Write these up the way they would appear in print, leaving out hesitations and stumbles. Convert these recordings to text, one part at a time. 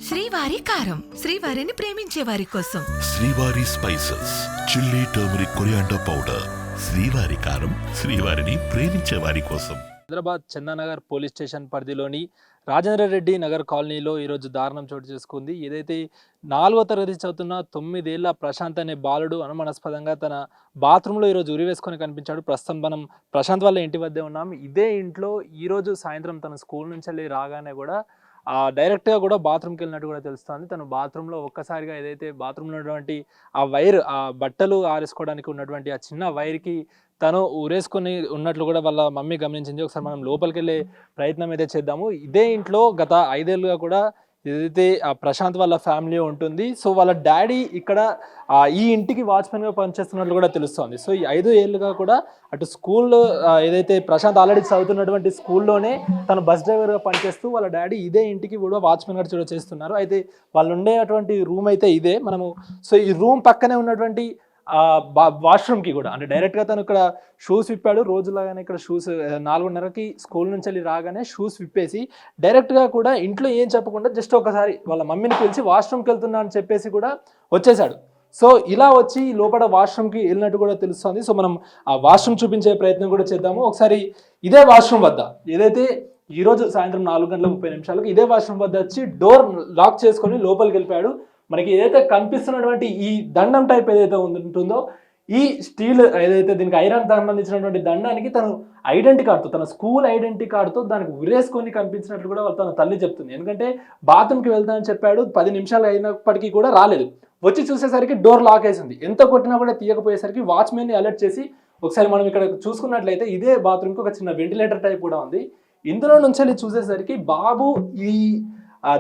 శ్రీవారి కారం శ్రీవారిని ప్రేమించే వారి కోసం. శ్రీవారి spices chilli turmeric coriander powder. శ్రీవారి కారం శ్రీవారిని ప్రేమించే వారి కోసం. హైదరాబాద్ చందానగర్ పోలీస్ స్టేషన్ పరిధిలోని రాజేంద్ర రెడ్డి నగర్ కాలనీలో ఈరోజు దారుణం చోటు చేసుకుంది. ఏదైతే 4వ తరగతి చదువుతున్న 9 ఏళ్ల ప్రశాంత్ అనే బాలుడు అనుమానాస్పదంగా తన బాత్రూంలో ఈరోజు ఉరివేసుకొని కనిపించాడు. ప్రస్తుతం మనం ప్రశాంత్ వాళ్ళ ఇంటి వద్దే ఉన్నాం. ఇదే ఇంట్లో ఈరోజు సాయంత్రం తన స్కూల్ నుంచి వెళ్ళి రాగానే కూడా డైరెక్ట్గా కూడా బాత్రూమ్కి వెళ్ళినట్టు కూడా తెలుస్తుంది. తను బాత్రూంలో ఒక్కసారిగా ఏదైతే బాత్రూంలో ఉన్నటువంటి ఆ వైర్, ఆ బట్టలు ఆరేసుకోవడానికి ఉన్నటువంటి ఆ చిన్న వైర్కి తను ఊరేసుకొని ఉన్నట్లు కూడా వాళ్ళ మమ్మీ గమనించింది. ఒకసారి మనం లోపలికి వెళ్ళే ప్రయత్నం అయితే చేద్దాము. ఇదే ఇంట్లో గత 5 ఏళ్ళుగా కూడా ఏదైతే ఆ ప్రశాంత్ వాళ్ళ ఫ్యామిలీ ఉంటుంది. సో వాళ్ళ డాడీ ఇక్కడ ఈ ఇంటికి వాచ్మెన్గా పనిచేస్తున్నట్లు కూడా తెలుస్తోంది. సో ఈ 5 ఏళ్ళుగా కూడా అటు స్కూల్లో ఏదైతే ప్రశాంత్ ఆల్రెడీ చదువుతున్నటువంటి స్కూల్లోనే తను బస్ డ్రైవర్గా పనిచేస్తూ వాళ్ళ డాడీ ఇదే ఇంటికి కూడా వాచ్మెన్గా చేస్తున్నారు. అయితే వాళ్ళు ఉండేటువంటి రూమ్ అయితే ఇదే. మనము సో ఈ రూమ్ పక్కనే ఉన్నటువంటి వాష్రూమ్కి కూడా అంటే డైరెక్ట్గా తను ఇక్కడ షూస్ విప్పాడు. రోజులాగానే ఇక్కడ షూస్ 4:30కి స్కూల్ నుంచి వెళ్ళి రాగానే షూస్ విప్పేసి డైరెక్ట్గా కూడా ఇంట్లో ఏం చెప్పకుండా జస్ట్ ఒకసారి వాళ్ళ మమ్మీని పిలిచి వాష్రూమ్కి వెళ్తున్నా అని చెప్పేసి కూడా వచ్చేసాడు. సో ఇలా వచ్చి లోపల వాష్రూమ్కి వెళ్ళినట్టు కూడా తెలుస్తుంది. సో మనం ఆ వాష్రూమ్ చూపించే ప్రయత్నం కూడా చేద్దాము. ఒకసారి ఇదే వాష్రూమ్ వద్ద ఏదైతే ఈరోజు సాయంత్రం 4:30 ఇదే వాష్రూమ్ వద్ద వచ్చి డోర్ లాక్ చేసుకొని లోపలికి వెళ్ళిపోయాడు. మనకి ఏదైతే కనిపిస్తున్నటువంటి ఈ దండం టైప్ ఏదైతే ఉంటుందో, ఈ స్టీల్ ఏదైతే దీనికి ఐరన్ సంబంధించినటువంటి దండానికి తను ఐడెంటిటీ కార్డుతో, తన స్కూల్ ఐడెంటిటీ కార్డుతో దానికి ఉరేసుకొని కనిపించినట్లు కూడా తన తల్లి చెప్తుంది. ఎందుకంటే బాత్రూమ్కి వెళ్తానని చెప్పాడు, 10 నిమిషాలు అయినప్పటికీ కూడా రాలేదు. వచ్చి చూసేసరికి డోర్ లాక్ వేసింది. ఎంత కొట్టినా కూడా తీయకపోయేసరికి వాచ్మెన్ని అలర్ట్ చేసి ఒకసారి మనం ఇక్కడ చూసుకున్నట్లయితే ఇదే బాత్రూమ్కి ఒక చిన్న వెంటిలేటర్ టైప్ కూడా ఉంది. ఇందులో నుంచి వెళ్ళి చూసేసరికి బాబు ఈ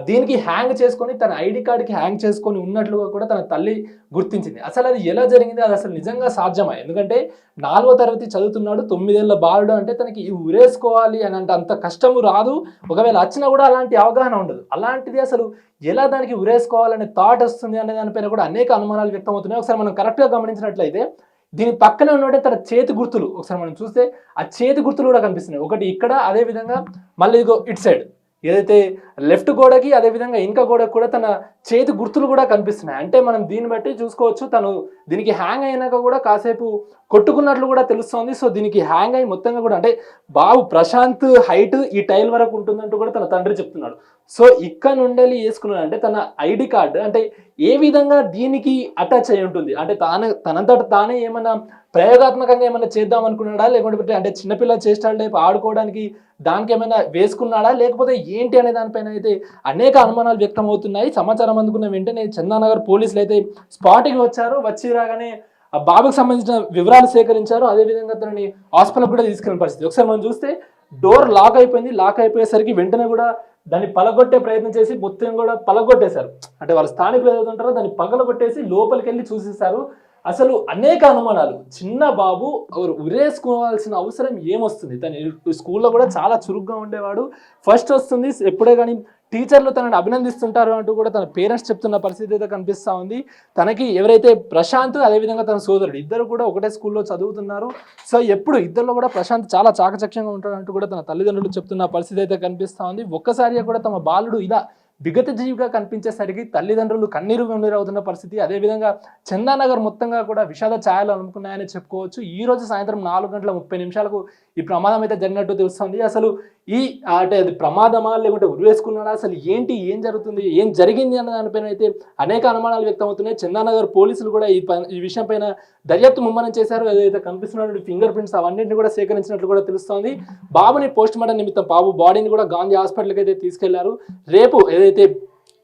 దీనికి హ్యాంగ్ చేసుకొని తన ఐడి కార్డుకి హ్యాంగ్ చేసుకొని ఉన్నట్లుగా కూడా తన తల్లి గుర్తించింది. అసలు అది ఎలా జరిగింది, అది అసలు నిజంగా సాధ్యమా? ఎందుకంటే 4వ తరగతి చదువుతున్నాడు, 9 ఏళ్ల బాలుడు అంటే తనకి ఉరేసుకోవాలి అని అంటే అంత కష్టము రాదు. ఒకవేళ వచ్చినా కూడా అలాంటి అవగాహన ఉండదు. అలాంటిది అసలు ఎలా దానికి ఉరేసుకోవాలనే థాట్ వస్తుంది అనే దానిపైన కూడా అనేక అనుమానాలు వ్యక్తమవుతున్నాయి. ఒకసారి మనం కరెక్ట్గా గమనించినట్లయితే దీని పక్కనే ఉన్నట్టే తన చేతి గుర్తులు ఒకసారి మనం చూస్తే ఆ చేతి గుర్తులు కూడా కనిపిస్తున్నాయి. ఒకటి ఇక్కడ, అదే విధంగా మళ్ళీ ఇదిగో ఇటు సైడ్ ఏదైతే లెఫ్ట్ గోడకి అదేవిధంగా ఇంకా గోడకు కూడా తన చేతి గుర్తులు కూడా కనిపిస్తున్నాయి. అంటే మనం దీన్ని బట్టి చూసుకోవచ్చు తను దీనికి హ్యాంగ్ అయినాక కూడా కాసేపు కొట్టుకున్నట్లు కూడా తెలుస్తోంది. సో దీనికి హ్యాంగ్ అయి మొత్తంగా కూడా అంటే బాబు ప్రశాంత్ హైట్ ఈ టైల్ వరకు ఉంటుందంటూ కూడా తన తండ్రి చెప్తున్నాడు. సో ఇక్కడ నుండి వేసుకున్నాడు అంటే తన ఐడి కార్డు అంటే ఏ విధంగా దీనికి అటాచ్ అయి ఉంటుంది, అంటే తనంతట తానే ఏమన్నా ప్రయోగాత్మకంగా ఏమైనా చేద్దాం అనుకున్నాడా, లేకుంటే అంటే చిన్నపిల్ల చేష్టాలు టైపు ఆడుకోవడానికి దానికి ఏమైనా వేసుకున్నాడా, లేకపోతే ఏంటి అనే దానిపైన అయితే అనేక అనుమానాలు వ్యక్తం అవుతున్నాయి. సమాచారం అందుకున్న వెంటనే చందానగర్ పోలీసులు అయితే స్పాట్కి వచ్చారు. వచ్చి రాగానే ఆ బాబుకి సంబంధించిన వివరాలు సేకరించారు. అదేవిధంగా తనని హాస్పిటల్ కూడా తీసుకెళ్ళిన పరిస్థితి. ఒకసారి మనం చూస్తే డోర్ లాక్ అయిపోయింది. లాక్ అయిపోయేసరికి వెంటనే కూడా దాన్ని పలగొట్టే ప్రయత్నం చేసి మొత్తం కూడా పలగొట్టేశారు. అంటే వాళ్ళ స్థానికులు ఏదవుతుంటారో దాన్ని పగలగొట్టేసి లోపలికి వెళ్ళి చూసేశారు. అసలు అనేక అనుమానాలు. చిన్న బాబు ఉరేసుకోవాల్సిన అవసరం ఏమొస్తుంది? తను స్కూల్లో కూడా చాలా చురుగ్గా ఉండేవాడు, ఫస్ట్ వస్తుంది ఎప్పుడే కానీ టీచర్లు తనని అభినందిస్తుంటారు అంటూ కూడా తన పేరెంట్స్ చెప్తున్న పరిస్థితి అయితే కనిపిస్తూ ఉంది. తనకి ఎవరైతే ప్రశాంత్ అదేవిధంగా తన సోదరుడు ఇద్దరు కూడా ఒకటే స్కూల్లో చదువుతున్నారు. సో ఎప్పుడు ఇద్దరిలో కూడా ప్రశాంత్ చాలా చాకచక్యంగా ఉంటాడంటూ కూడా తన తల్లిదండ్రులు చెప్తున్న పరిస్థితి అయితే కనిపిస్తూ ఉంది. ఒక్కసారిగా కూడా తమ బాలుడు ఇలా విగత జీవిగా కనిపించేసరికి తల్లిదండ్రులు కన్నీరు అవుతున్న పరిస్థితి. అదేవిధంగా చందానగర్ మొత్తంగా కూడా విషాద ఛాయలు అనుకున్నాయని చెప్పుకోవచ్చు. ఈ రోజు సాయంత్రం 4:30 ఈ ప్రమాదం అయితే జరిగినట్టు తెలుస్తుంది. అసలు అంటే అది ప్రమాదమా లేకుంటే ఉరివేసుకున్నాడా, అసలు ఏంటి, ఏం జరుగుతుంది, ఏం జరిగింది అన్న దానిపైన అయితే అనేక అనుమానాలు వ్యక్తమవుతున్నాయి. చందానగర్ పోలీసులు కూడా ఈ విషయం పైన దర్యాప్తు ముమ్మరం చేశారు. ఏదైతే కనిపిస్తున్నటువంటి ఫింగర్ ప్రింట్స్ అవన్నింటినీ కూడా సేకరించినట్లు కూడా తెలుస్తోంది. బాబుని పోస్ట్ మార్టం నిమిత్తం బాబు బాడీని కూడా గాంధీ హాస్పిటల్కి అయితే తీసుకెళ్లారు. రేపు ఏదైతే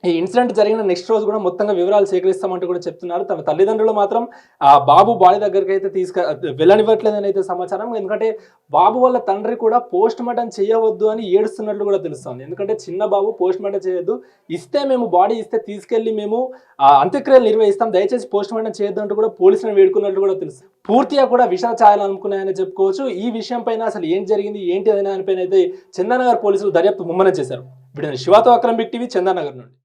ఈ ఇన్సిడెంట్ జరిగిన నెక్స్ట్ రోజు కూడా మొత్తంగా వివరాలు సేకరిస్తామంటూ కూడా చెప్తున్నారు. తమ తల్లిదండ్రులు మాత్రం ఆ బాబు బాడీ దగ్గరికి అయితే వెళ్ళనివ్వట్లేదని అయితే సమాచారం. ఎందుకంటే బాబు వాళ్ళ తండ్రి కూడా పోస్ట్ మార్టం చేయవద్దు అని ఏడుస్తున్నట్లు కూడా తెలుస్తుంది. ఎందుకంటే చిన్న బాబు పోస్ట్ మార్టం చేయొద్దు, ఇస్తే మేము బాడీ ఇస్తే తీసుకెళ్లి మేము అంత్యక్రియలు నిర్వహిస్తాం, దయచేసి పోస్ట్ మార్టం చేయొద్దు అంటూ కూడా పోలీసులను వేడుకున్నట్లు కూడా తెలుస్తుంది. పూర్తిగా కూడా విషాద ఛాయలు అనుకున్నాయని చెప్పుకోవచ్చు. ఈ విషయం పైన అసలు ఏం జరిగింది ఏంటి అనే దానిపైన అయితే చందానగర్ పోలీసులు దర్యాప్తు ముమ్మరం చేశారు. వీడియో శివాతో అక్రమ్ బిగ్ టీవీ చందానగర్ నుండి.